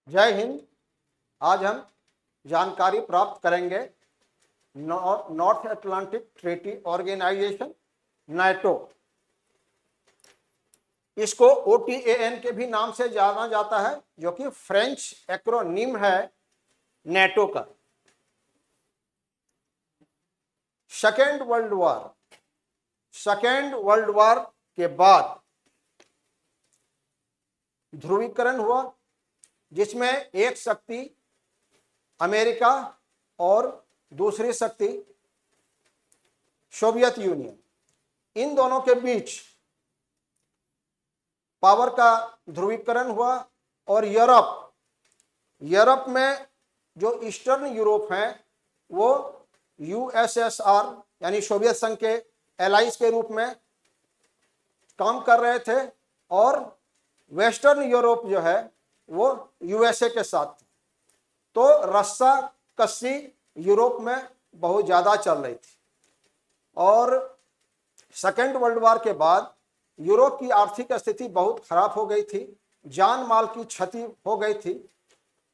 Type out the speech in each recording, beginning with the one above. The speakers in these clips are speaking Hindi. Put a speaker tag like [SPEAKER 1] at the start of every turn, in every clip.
[SPEAKER 1] जय हिंद। आज हम जानकारी प्राप्त करेंगे North Atlantic Treaty Organization NATO. इसको OTAN के भी नाम से जाना जाता है, जो कि फ्रेंच एक्रोनिम है नाटो का। सेकेंड वर्ल्ड वॉर के बाद ध्रुवीकरण हुआ, जिसमें एक शक्ति अमेरिका और दूसरी शक्ति सोवियत यूनियन, इन दोनों के बीच पावर का ध्रुवीकरण हुआ। और यूरोप में जो ईस्टर्न यूरोप है वो USSR यानी सोवियत संघ के एलाइज के रूप में काम कर रहे थे, और वेस्टर्न यूरोप जो है वो USA के साथ थी। तो रस्सा कस्सी यूरोप में बहुत ज़्यादा चल रही थी। और सेकेंड वर्ल्ड वॉर के बाद यूरोप की आर्थिक स्थिति बहुत खराब हो गई थी, जान माल की क्षति हो गई थी।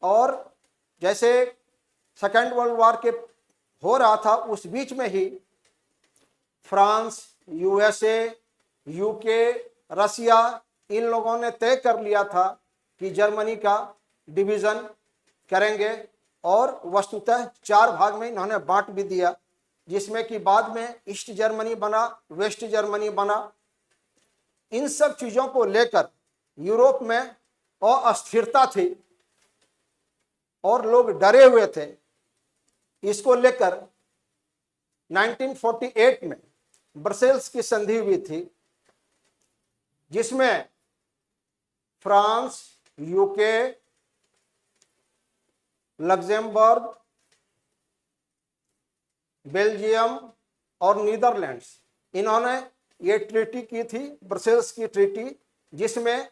[SPEAKER 1] और जैसे सेकेंड वर्ल्ड वॉर के हो रहा था, उस बीच में ही फ्रांस, USA, UK, रसिया, इन लोगों ने तय कर लिया था कि जर्मनी का डिवीज़न करेंगे, और वस्तुतः 4 भाग में इन्होंने बांट भी दिया, जिसमें कि बाद में ईस्ट जर्मनी बना, वेस्ट जर्मनी बना। इन सब चीज़ों को लेकर यूरोप में अस्थिरता थी और लोग डरे हुए थे। इसको लेकर 1948 में ब्रसेल्स की संधि हुई थी, जिसमें फ्रांस, UK, लग्जमबर्ग, बेल्जियम और नीदरलैंड्स, इन्होंने ये ट्रीटी की थी, ब्रसेल्स की ट्रीटी, जिसमें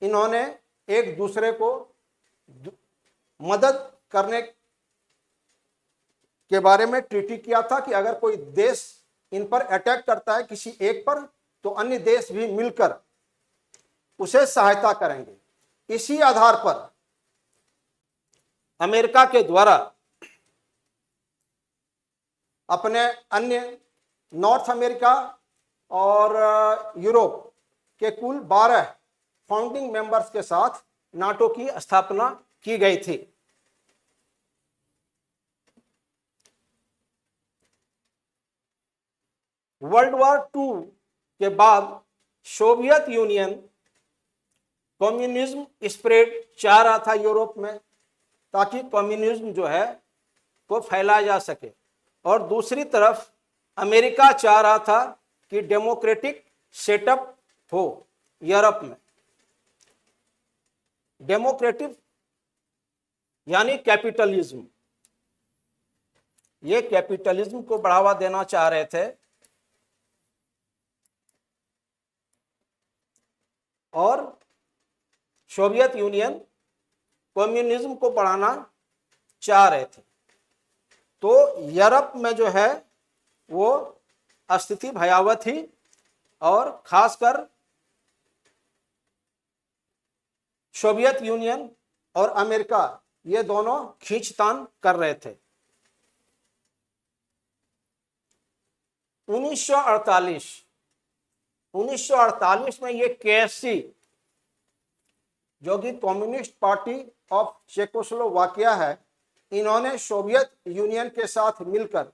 [SPEAKER 1] इन्होंने एक दूसरे को मदद करने के बारे में ट्रीटी किया था कि अगर कोई देश इन पर अटैक करता है किसी एक पर, तो अन्य देश भी मिलकर उसे सहायता करेंगे। इसी आधार पर अमेरिका के द्वारा अपने अन्य नॉर्थ अमेरिका और यूरोप के कुल 12 फाउंडिंग मेंबर्स के साथ नाटो की स्थापना की गई थी। वर्ल्ड वॉर II के बाद सोवियत यूनियन कम्युनिज्म स्प्रेड चाह रहा था यूरोप में, ताकि कम्युनिज्म जो है वो फैलाया जा सके। और दूसरी तरफ अमेरिका चाह रहा था कि डेमोक्रेटिक सेटअप हो यूरोप में। डेमोक्रेटिक यानी कैपिटलिज्म, ये कैपिटलिज्म को बढ़ावा देना चाह रहे थे, और सोवियत यूनियन कम्युनिज्म को बढ़ाना चाह रहे थे। तो यूरोप में जो है वो स्थिति भयावह थी, और खासकर सोवियत यूनियन और अमेरिका ये दोनों खींचतान कर रहे थे। 1948 में ये KFC, जो कि कम्युनिस्ट पार्टी ऑफ चेकोस्लोवाकिया है, इन्होंने सोवियत यूनियन के साथ मिलकर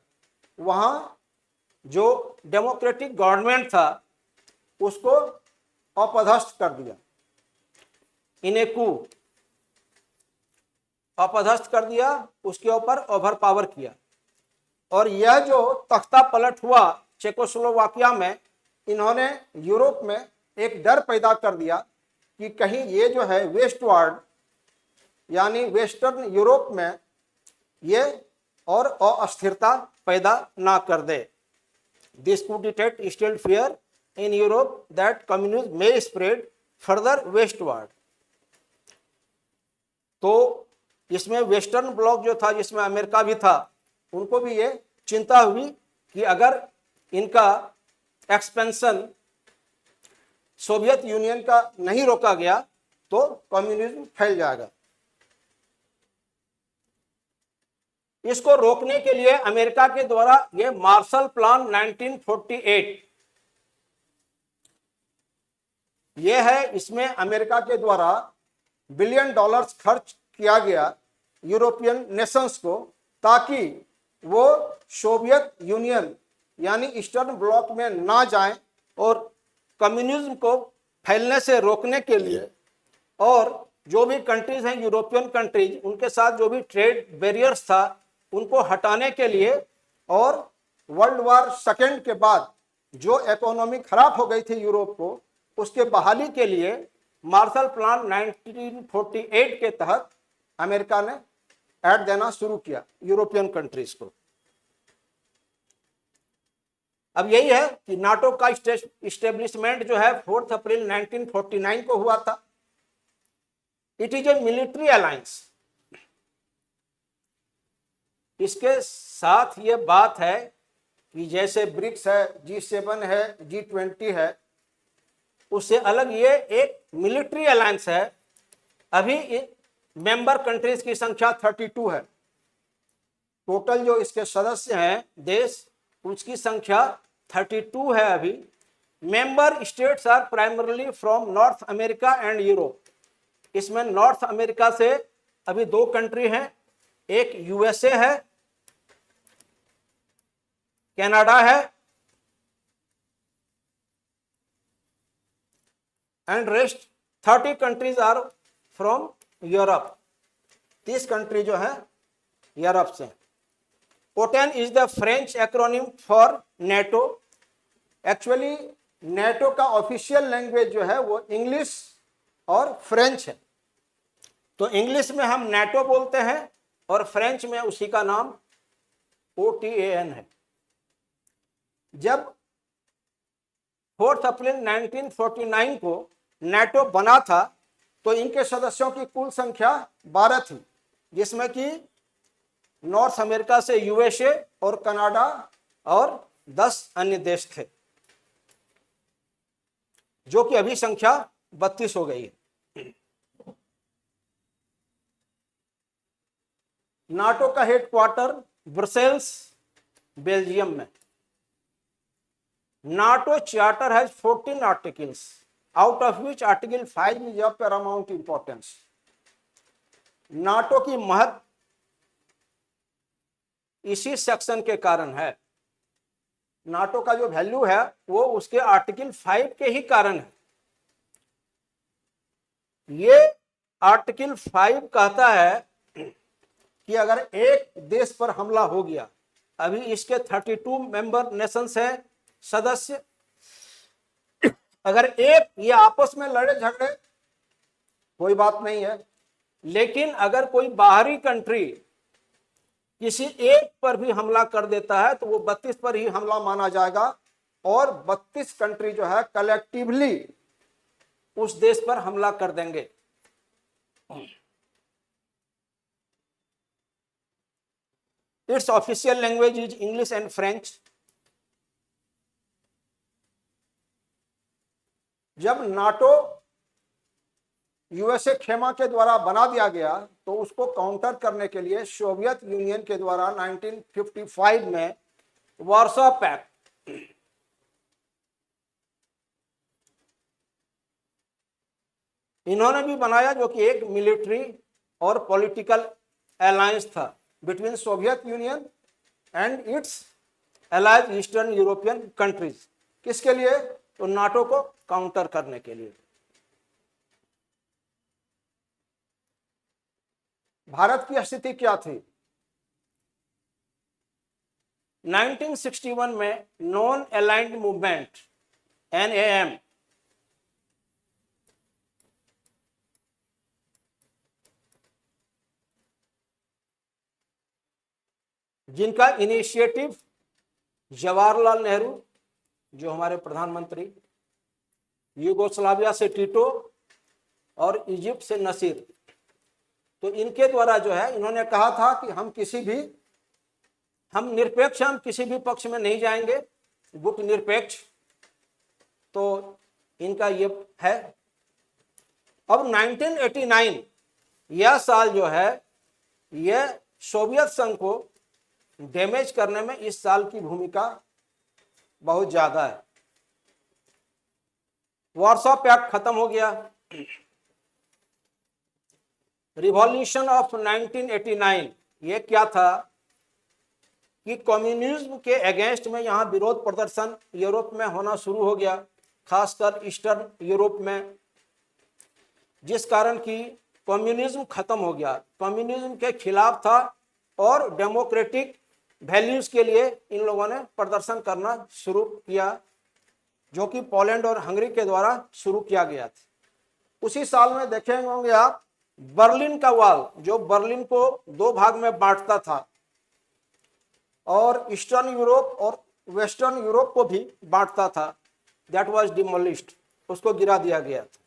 [SPEAKER 1] वहां जो डेमोक्रेटिक गवर्नमेंट था उसको अपदस्थ कर दिया, इनेकू अपदस्थ कर दिया, उसके ऊपर ओवर पावर किया। और यह जो तख्ता पलट हुआ चेकोस्लोवाकिया में, इन्होंने यूरोप में एक डर पैदा कर दिया कि कहीं ये जो है वेस्टवर्ड यानी वेस्टर्न यूरोप में ये और अस्थिरता पैदा ना कर दे। This could instil fear in Europe that communism may spread further westward. तो इसमें वेस्टर्न ब्लॉक जो था, जिसमें अमेरिका भी था, उनको भी ये चिंता हुई कि अगर इनका एक्सपेंशन सोवियत यूनियन का नहीं रोका गया तो कम्युनिज्म फैल जाएगा। इसको रोकने के लिए अमेरिका के द्वारा ये मार्शल प्लान 1948 ये है। इसमें अमेरिका के द्वारा बिलियन डॉलर्स खर्च किया गया यूरोपियन नेशंस को, ताकि वो सोवियत यूनियन यानी ईस्टर्न ब्लॉक में ना जाएं और कम्युनिज्म को फैलने से रोकने के लिए, और जो भी कंट्रीज हैं यूरोपियन कंट्रीज, उनके साथ जो भी ट्रेड बैरियर्स था उनको हटाने के लिए, और वर्ल्ड वार सेकेंड के बाद जो इकोनॉमी खराब हो गई थी यूरोप को, उसके बहाली के लिए मार्शल प्लान 1948 के तहत अमेरिका ने ऐड देना शुरू किया यूरोपियन कंट्रीज को। अब यही है कि नाटो का इस्टेब्लिशमेंट जो है 4 अप्रैल 1949 को हुआ था। It is a military alliance. इसके साथ ये बात है कि जैसे ब्रिक्स है, G7 है, G20 है, उससे अलग ये एक मिलिट्री अलायंस है। अभी मेंबर कंट्रीज की संख्या 32 है। टोटल जो इसके सदस्य हैं देश, उसकी संख्या 32 है अभी। Member states are primarily from North America and Europe. इसमें नॉर्थ अमेरिका से अभी 2 कंट्री हैं, एक यूएसए है, कनाडा है, and rest 30 countries are from Europe. 30 country जो है यूरोप से। OTAN is the French acronym for NATO. Actually NATO का ऑफिशियल लैंग्वेज जो है वो इंग्लिश और फ्रेंच है। तो इंग्लिश में हम नेटो बोलते हैं और फ्रेंच में उसी का नाम OTAN है। जब 4 अप्रैल 1949 को नेटो बना था तो इनके सदस्यों की कुल संख्या 12 थी, जिसमें कि नॉर्थ अमेरिका से यूएसए और कनाडा और 10 अन्य देश थे, जो कि अभी संख्या 32 हो गई है। नाटो का हेडक्वार्टर ब्रसेल्स बेल्जियम में। NATO charter has 14 articles, out of which Article 5 is of paramount importance. NATO की महत्व इसी सेक्शन के कारण है। NATO का जो वैल्यू है वो उसके आर्टिकल 5 के ही कारण है। ये आर्टिकल 5 कहता है कि अगर एक देश पर हमला हो गया, अभी इसके 32 मेंबर नेशंस हैं सदस्य, अगर एक ये आपस में लड़े झगड़े कोई बात नहीं है, लेकिन अगर कोई बाहरी कंट्री किसी एक पर भी हमला कर देता है तो वो 32 पर ही हमला माना जाएगा, और 32 कंट्री जो है कलेक्टिवली उस देश पर हमला कर देंगे। It's official language is English and French. जब नाटो यूएसए खेमा के द्वारा बना दिया गया तो उसको काउंटर करने के लिए सोवियत यूनियन के द्वारा 1955 में वार्सा पैक्ट इन्होंने भी बनाया, जो कि एक मिलिट्री और पॉलिटिकल अलायंस था between Soviet union and it's allied eastern European countries. किसके लिए? तो नाटो को काउंटर करने के लिए। भारत की स्थिति क्या थी? 1961 में नॉन अलाइंड मूवमेंट NAM जिनका इनिशिएटिव जवाहरलाल नेहरू, जो हमारे प्रधानमंत्री, यूगोस्लाविया से टीटो और इजिप्ट से नसीर, तो इनके द्वारा जो है इन्होंने कहा था कि हम निरपेक्ष, हम किसी भी पक्ष में नहीं जाएंगे, गुट निरपेक्ष। तो इनका ये है। अब 1989 यह साल जो है यह सोवियत संघ को डैमेज करने में इस साल की भूमिका बहुत ज्यादा है। वार्सो पैक्ट खत्म हो गया। रिवॉल्यूशन ऑफ 1989, ये क्या था कि कम्युनिज्म के अगेंस्ट में यहाँ विरोध प्रदर्शन यूरोप में होना शुरू हो गया, खासकर ईस्टर्न यूरोप में, जिस कारण कि कम्युनिज्म खत्म हो गया। कम्युनिज्म के खिलाफ था और डेमोक्रेटिक वैल्यूज के लिए इन लोगों ने प्रदर्शन करना शुरू किया, जो कि पोलैंड और हंगरी के द्वारा शुरू किया गया था। उसी साल में देखेंगे होंगे आप, बर्लिन का वॉल, जो बर्लिन को दो भाग में बांटता था और ईस्टर्न यूरोप और वेस्टर्न यूरोप को भी बांटता था, दैट वाज डिमोलिश्ड, उसको गिरा दिया गया था।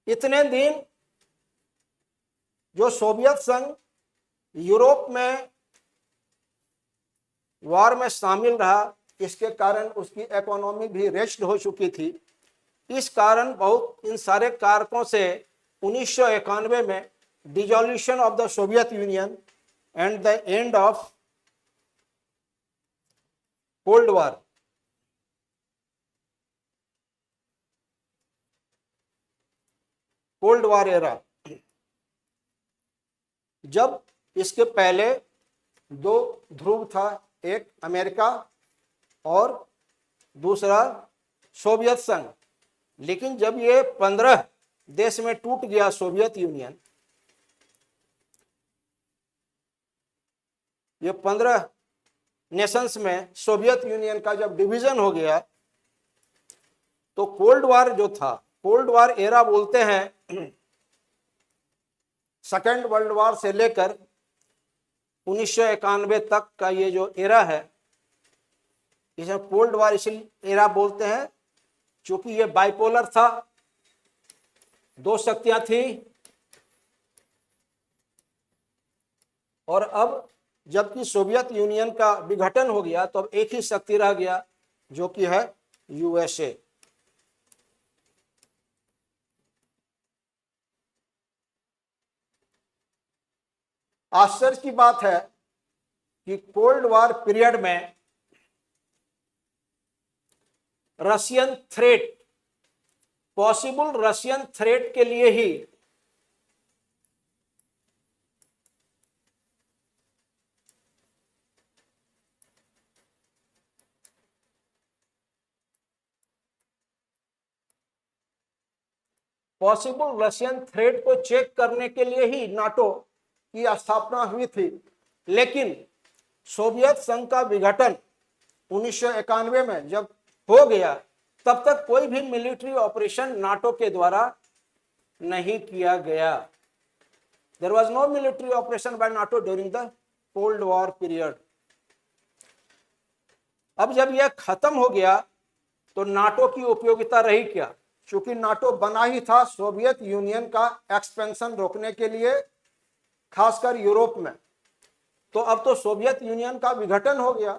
[SPEAKER 1] इतने दिन जो सोवियत संघ यूरोप में वॉर में शामिल रहा, इसके कारण उसकी इकोनॉमी भी रेस्ट हो चुकी थी। इस कारण बहुत इन सारे कारकों से 1991 में dissolution of the Soviet union and the end of cold war, cold war era. जब इसके पहले दो ध्रुव था, एक अमेरिका और दूसरा सोवियत संघ, लेकिन जब ये 15 देश में टूट गया सोवियत यूनियन, ये 15 नेशंस में सोवियत यूनियन का जब डिवीजन हो गया, तो कोल्ड वॉर जो था, कोल्ड वॉर एरा बोलते हैं, सेकेंड वर्ल्ड वॉर से लेकर 1991 तक का ये जो एरा है, इसे कोल्ड वॉर इसलिए एरा बोलते हैं क्योंकि ये बाइपोलर था, दो शक्तियां थी। और अब जबकि सोवियत यूनियन का विघटन हो गया, तो अब एक ही शक्ति रह गया, जो कि है यूएसए। आश्चर्य की बात है कि कोल्ड वॉर पीरियड में Russian threat, possible Russian threat के लिए ही पॉसिबल रशियन थ्रेट को चेक करने के लिए ही नाटो की स्थापना हुई थी। लेकिन सोवियत संघ का विघटन 1991 में जब हो गया, तब तक कोई भी मिलिट्री ऑपरेशन नाटो के द्वारा नहीं किया गया। There was no military operation by NATO during the cold war period. अब जब यह खत्म हो गया, तो नाटो की उपयोगिता रही क्या? क्योंकि नाटो बना ही था सोवियत यूनियन का एक्सपेंशन रोकने के लिए, खासकर यूरोप में। तो अब तो सोवियत यूनियन का विघटन हो गया,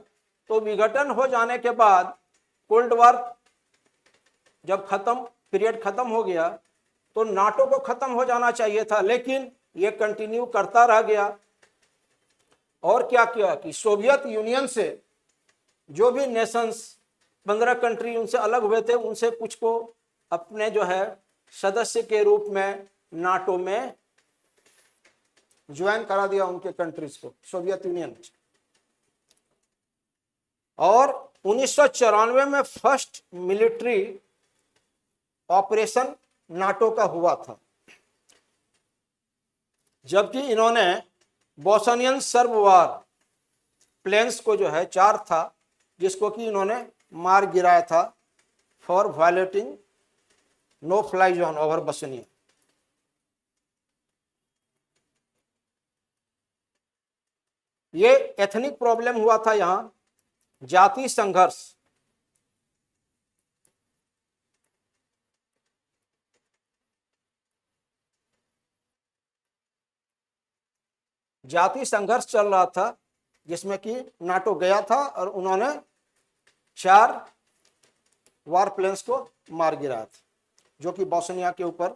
[SPEAKER 1] तो विघटन हो जाने के बाद कोल्ड वॉर जब पीरियड खत्म हो गया, तो नाटो को खत्म हो जाना चाहिए था, लेकिन यह कंटिन्यू करता रह गया। और क्या किया कि सोवियत यूनियन से जो भी नेशंस 15 कंट्री उनसे अलग हुए थे, उनसे कुछ को अपने जो है सदस्य के रूप में नाटो में ज्वाइन करा दिया, उनके कंट्रीज को, सोवियत यूनियन। और 1994 में फर्स्ट मिलिट्री ऑपरेशन नाटो का हुआ था, जबकि इन्होंने बोस्नियन सर्ब वार प्लेन्स को जो है 4 था, जिसको कि इन्होंने मार गिराया था for violating no fly zone over Bosnia. ये एथनिक प्रॉब्लम हुआ था, यहां जाति संघर्ष। जाति संघर्ष चल रहा था, जिसमें कि नाटो गया था और उन्होंने 4 वार प्लेन्स को मार गिराया था, जो कि बोस्निया के ऊपर,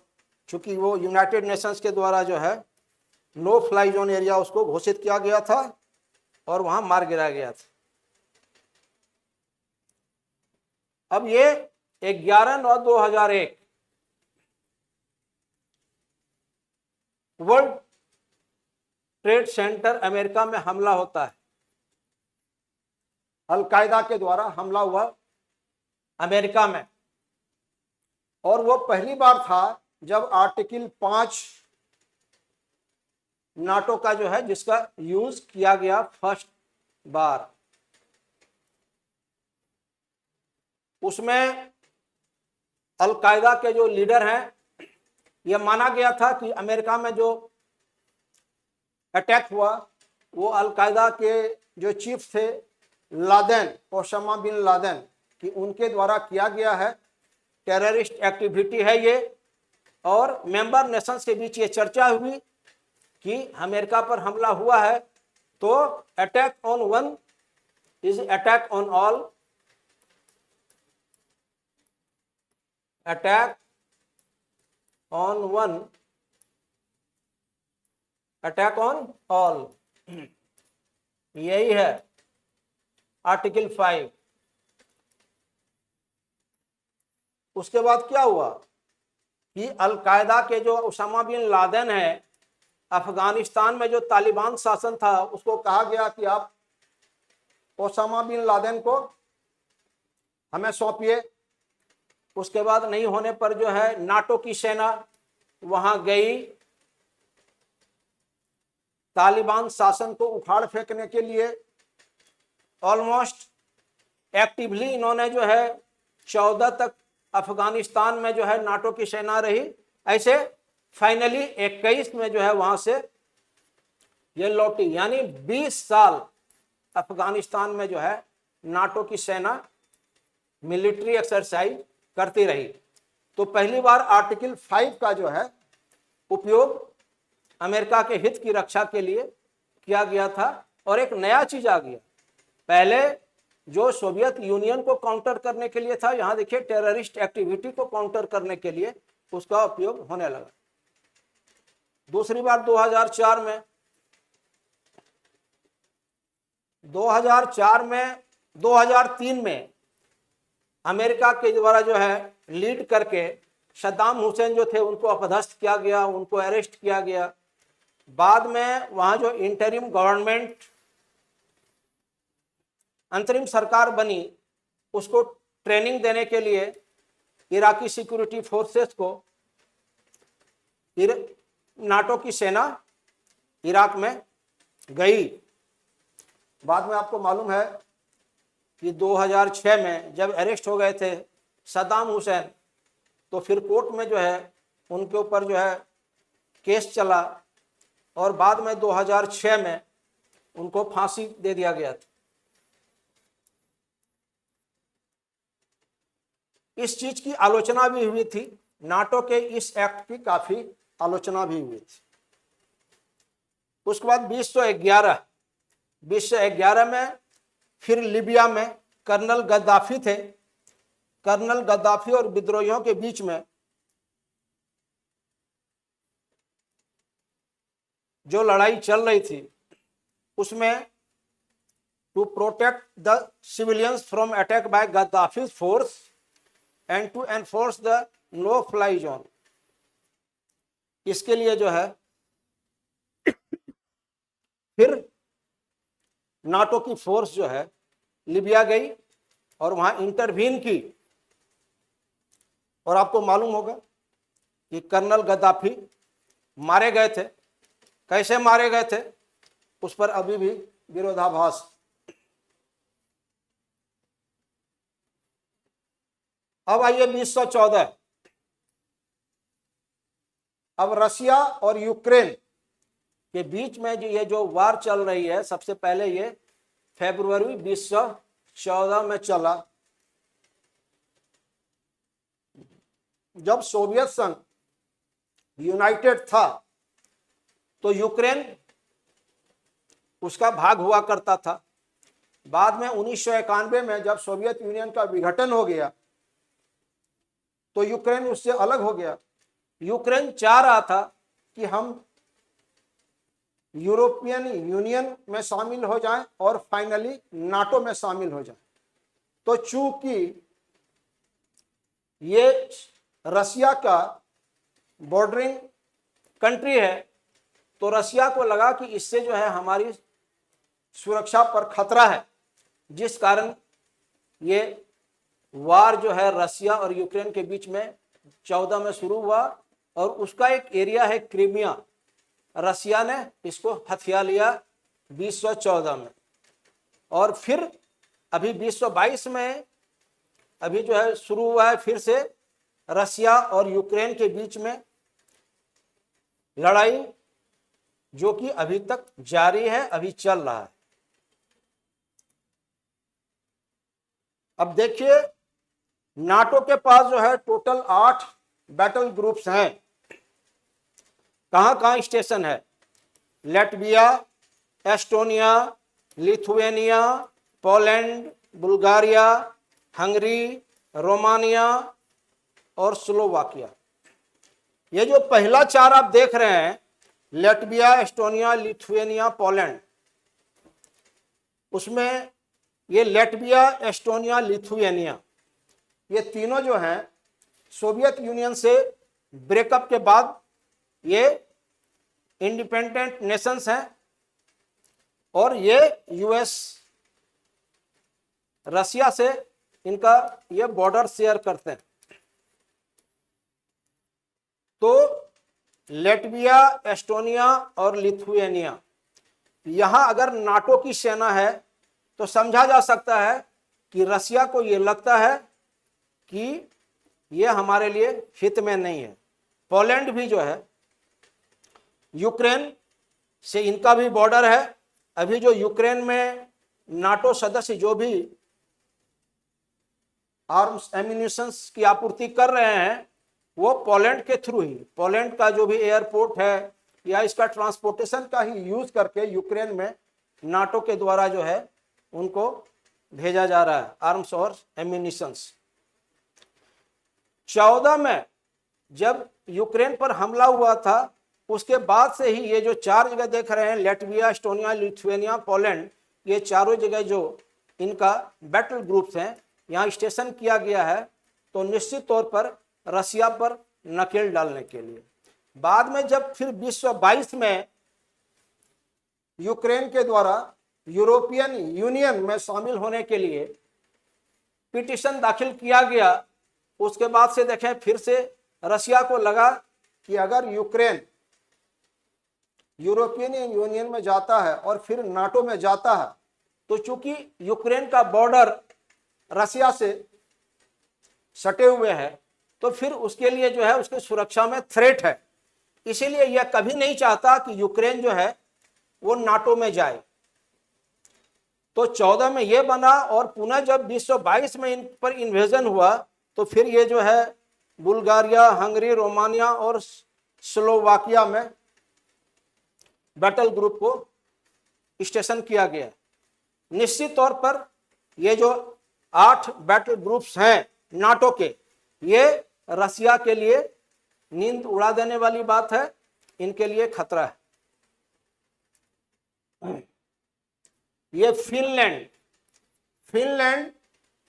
[SPEAKER 1] चूंकि वो यूनाइटेड नेशंस के द्वारा जो है नो फ्लाई जोन एरिया उसको घोषित किया गया था, और वहां मार गिराया गया था। अब ये 11/9/2001 वर्ल्ड ट्रेड सेंटर अमेरिका में हमला होता है। अलकायदा के द्वारा हमला हुआ अमेरिका में, और वो पहली बार था जब आर्टिकल 5 नाटो का जो है जिसका यूज किया गया फर्स्ट बार। उसमें अलकायदा के जो लीडर हैं, यह माना गया था कि अमेरिका में जो अटैक हुआ वो अलकायदा के जो चीफ थे लादेन, ओसामा बिन लादेन, कि उनके द्वारा किया गया है, टेररिस्ट एक्टिविटी है ये। और मेंबर नेशंस के बीच ये चर्चा हुई कि अमेरिका पर हमला हुआ है तो attack on one is attack on all, attack on one attack on all, यही है आर्टिकल 5। उसके बाद क्या हुआ कि अलकायदा के जो ओसामा बिन लादेन है, अफगानिस्तान में जो तालिबान शासन था उसको कहा गया कि आप ओसामा बिन लादेन को हमें सौंपिए। उसके बाद नहीं होने पर जो है नाटो की सेना वहां गई, तालिबान शासन को उखाड़ फेंकने के लिए। ऑलमोस्ट एक्टिवली इन्होंने जो है 14 तक अफगानिस्तान में जो है नाटो की सेना रही। ऐसे फाइनली 21 में जो है वहां से ये लौटी, यानी 20 साल अफगानिस्तान में जो है नाटो की सेना मिलिट्री एक्सरसाइज करती रही। तो पहली बार आर्टिकल 5 का जो है उपयोग अमेरिका के हित की रक्षा के लिए किया गया था। और एक नया चीज आ गया, पहले जो सोवियत यूनियन को काउंटर करने के लिए था, यहां देखिए टेररिस्ट एक्टिविटी को काउंटर करने के लिए उसका उपयोग होने लगा। दूसरी बार 2004 में 2003 में अमेरिका के द्वारा जो है लीड करके सद्दाम हुसैन जो थे उनको अपदस्थ किया गया, उनको अरेस्ट किया गया। बाद में वहां जो इंटरिम गवर्नमेंट, अंतरिम सरकार बनी, उसको ट्रेनिंग देने के लिए इराकी सिक्योरिटी फोर्सेस को नाटो की सेना इराक में गई। बाद में आपको मालूम है कि 2006 में जब अरेस्ट हो गए थे सद्दाम हुसैन, तो फिर कोर्ट में जो है उनके ऊपर जो है केस चला और बाद में 2006 में उनको फांसी दे दिया गया था। इस चीज की आलोचना भी हुई थी, नाटो के इस एक्ट की काफी आलोचना भी हुई थी। उसके बाद 2011 में फिर लीबिया में कर्नल गद्दाफी थे। कर्नल गद्दाफी और विद्रोहियों के बीच में जो लड़ाई चल रही थी उसमें to protect the civilians from attack by Gaddafi force and to enforce the no fly zone, इसके लिए जो है फिर नाटो की फोर्स जो है लीबिया गई और वहां इंटरवीन की। और आपको मालूम होगा कि कर्नल गद्दाफी मारे गए थे। कैसे मारे गए थे उस पर अभी भी विरोधाभास। अब आइए 2014। अब रसिया और यूक्रेन के बीच में ये जो वार चल रही है, सबसे पहले ये फरवरी 2014 में चला, जब सोवियत संघ यूनाइटेड था तो यूक्रेन उसका भाग हुआ करता था। बाद में 1991 में जब सोवियत यूनियन का विघटन हो गया तो यूक्रेन उससे अलग हो गया। यूक्रेन चाह रहा था कि हम यूरोपियन यूनियन में शामिल हो जाएं और फाइनली नाटो में शामिल हो जाएं। तो चूंकि ये रसिया का बॉर्डरिंग कंट्री है, तो रसिया को लगा कि इससे जो है हमारी सुरक्षा पर खतरा है, जिस कारण ये वार जो है रसिया और यूक्रेन के बीच में 14 में शुरू हुआ, और उसका एक एरिया है क्रीमिया, रसिया ने इसको हथिया लिया 2014 में। और फिर अभी 2022 में अभी जो है शुरू हुआ है फिर से रसिया और यूक्रेन के बीच में लड़ाई, जो कि अभी तक जारी है, अभी चल रहा है। अब देखिए, नाटो के पास जो है टोटल 8 बैटल ग्रुप्स हैं। कहां कहां स्टेशन है? Latvia, Estonia, Lithuania, Poland, Bulgaria, Hungary, Romania और स्लोवाकिया। ये जो पहला 4 आप देख रहे हैं, लैटविया, एस्टोनिया, लिथुआनिया, पोलैंड, उसमें ये लैटविया, एस्टोनिया, लिथुआनिया, ये तीनों जो हैं सोवियत यूनियन से ब्रेकअप के बाद ये इंडिपेंडेंट नेशंस हैं, और ये यूएस रसिया से इनका ये बॉर्डर शेयर करते हैं। तो लैटविया, एस्टोनिया और लिथुआनिया, यहां अगर नाटो की सेना है तो समझा जा सकता है कि रसिया को ये लगता है कि ये हमारे लिए हित में नहीं है। पोलैंड भी जो है यूक्रेन से इनका भी बॉर्डर है। अभी जो यूक्रेन में नाटो सदस्य जो भी आर्म्स एम्यूनिशंस की आपूर्ति कर रहे हैं, वो पोलैंड के थ्रू ही, पोलैंड का जो भी एयरपोर्ट है या इसका ट्रांसपोर्टेशन का ही यूज करके यूक्रेन में नाटो के द्वारा जो है उनको भेजा जा रहा है आर्म्स और एम्यूनिशंस। 14 में जब यूक्रेन पर हमला हुआ था, उसके बाद से ही ये जो 4 जगह देख रहे हैं, लैटविया, एस्टोनिया, लिथुआनिया, पोलैंड, ये चारों जगह जो इनका बैटल ग्रुप्स हैं, यहाँ स्टेशन किया गया है, तो निश्चित तौर पर रसिया पर नकेल डालने के लिए। बाद में जब फिर 2022 में यूक्रेन के द्वारा यूरोपियन यूनियन में शामिल होने के लिए पिटीशन दाखिल किया गया, उसके बाद से देखें फिर से रसिया को लगा कि अगर यूक्रेन यूरोपियन यूनियन में जाता है और फिर नाटो में जाता है, तो चूंकि यूक्रेन का बॉर्डर रसिया से सटे हुए हैं, तो फिर उसके लिए जो है उसकी सुरक्षा में थ्रेट है। इसीलिए यह कभी नहीं चाहता कि यूक्रेन जो है वो नाटो में जाए। तो 14 में ये बना, और पुनः जब 2022 में इन पर इन्वेजन हुआ, तो फिर ये जो है बुल्गारिया, हंगरी, रोमानिया और स्लोवाकिया में बैटल ग्रुप को स्टेशन किया गया। निश्चित तौर पर ये जो 8 बैटल ग्रुप्स हैं नाटो के, ये रसिया के लिए नींद उड़ा देने वाली बात है, इनके लिए खतरा है। ये फिनलैंड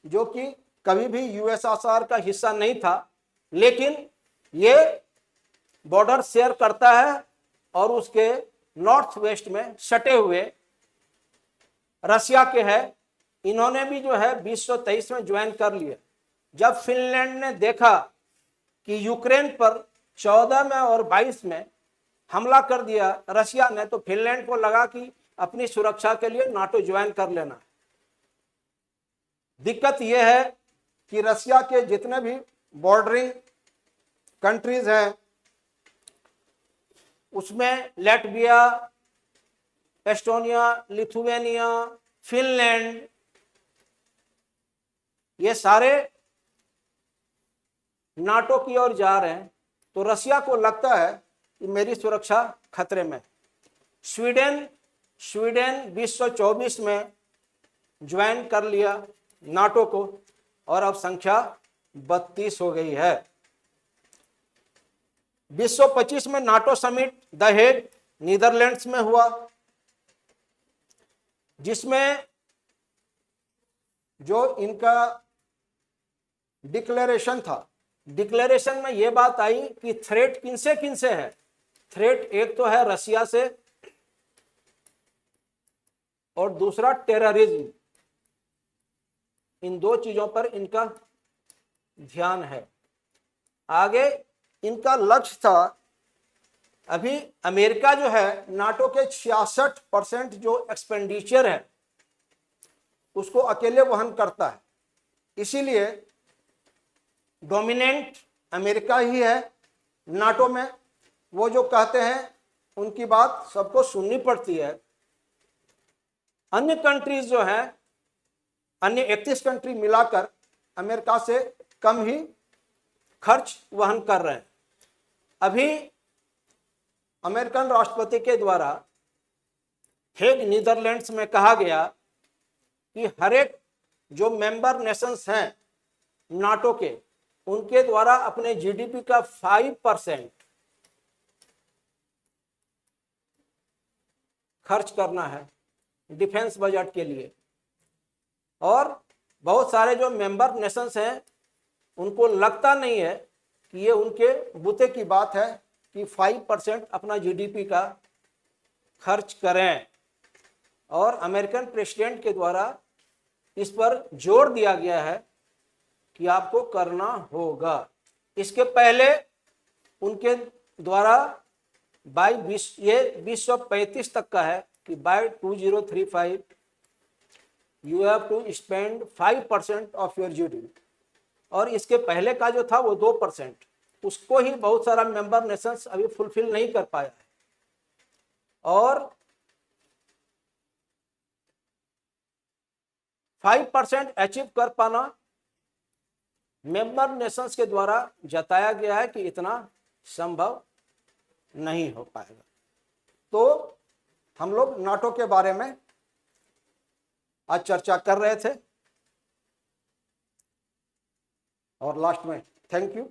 [SPEAKER 1] जो कि कभी भी यूएसएसआर का हिस्सा नहीं था, लेकिन ये बॉर्डर शेयर करता है, और उसके नॉर्थ वेस्ट में सटे हुए रसिया के है। इन्होंने भी जो है 2023 में ज्वाइन कर लिया। जब फिनलैंड ने देखा कि यूक्रेन पर 14 में और 22 में हमला कर दिया रसिया ने, तो फिनलैंड को लगा कि अपनी सुरक्षा के लिए नाटो ज्वाइन कर लेना है। दिक्कत यह है कि रसिया के जितने भी बॉर्डरिंग कंट्रीज हैं, उसमें लैटविया, एस्टोनिया, लिथुआनिया, फिनलैंड, ये सारे नाटो की ओर जा रहे हैं। तो रसिया को लगता है कि मेरी सुरक्षा खतरे में। स्वीडन 2024 में ज्वाइन कर लिया नाटो को, और अब संख्या 32 हो गई है। 2025 में NATO summit the Hague Netherlands में हुआ, जिसमें जो इनका डिक्लेरेशन था, डिक्लेरेशन में यह बात आई कि थ्रेट किनसे किनसे है। थ्रेट एक तो है रसिया से और दूसरा टेररिज्म। इन दो चीजों पर इनका ध्यान है। आगे इनका लक्ष्य था, अभी अमेरिका जो है नाटो के 66% जो एक्सपेंडिचर है उसको अकेले वहन करता है, इसीलिए डोमिनेंट अमेरिका ही है नाटो में। वो जो कहते हैं उनकी बात सबको सुननी पड़ती है। अन्य कंट्रीज जो हैं, अन्य 31 कंट्री मिलाकर अमेरिका से कम ही खर्च वहन कर रहे हैं। अभी अमेरिकन राष्ट्रपति के द्वारा हेग नीदरलैंड्स में कहा गया कि हर एक जो मेंबर नेशंस हैं नाटो के, उनके द्वारा अपने जीडीपी का 5% खर्च करना है डिफेंस बजट के लिए। और बहुत सारे जो मेंबर नेशंस हैं उनको लगता नहीं है कि ये उनके बूते की बात है कि 5% अपना जीडीपी का खर्च करें। और अमेरिकन प्रेसिडेंट के द्वारा इस पर जोर दिया गया है कि आपको करना होगा। इसके पहले उनके द्वारा ये 2035 तक का है कि by 2035 you have to spend 5% of your GDP. और इसके पहले का जो था वो 2%, उसको ही बहुत सारा मेंबर नेशंस अभी फुलफिल नहीं कर पाया है। और 5% अचीव कर पाना मेंबर नेशंस के द्वारा जताया गया है कि इतना संभव नहीं हो पाएगा। तो हम लोग नाटो के बारे में आज चर्चा कर रहे थे। और लास्ट में थैंक यू।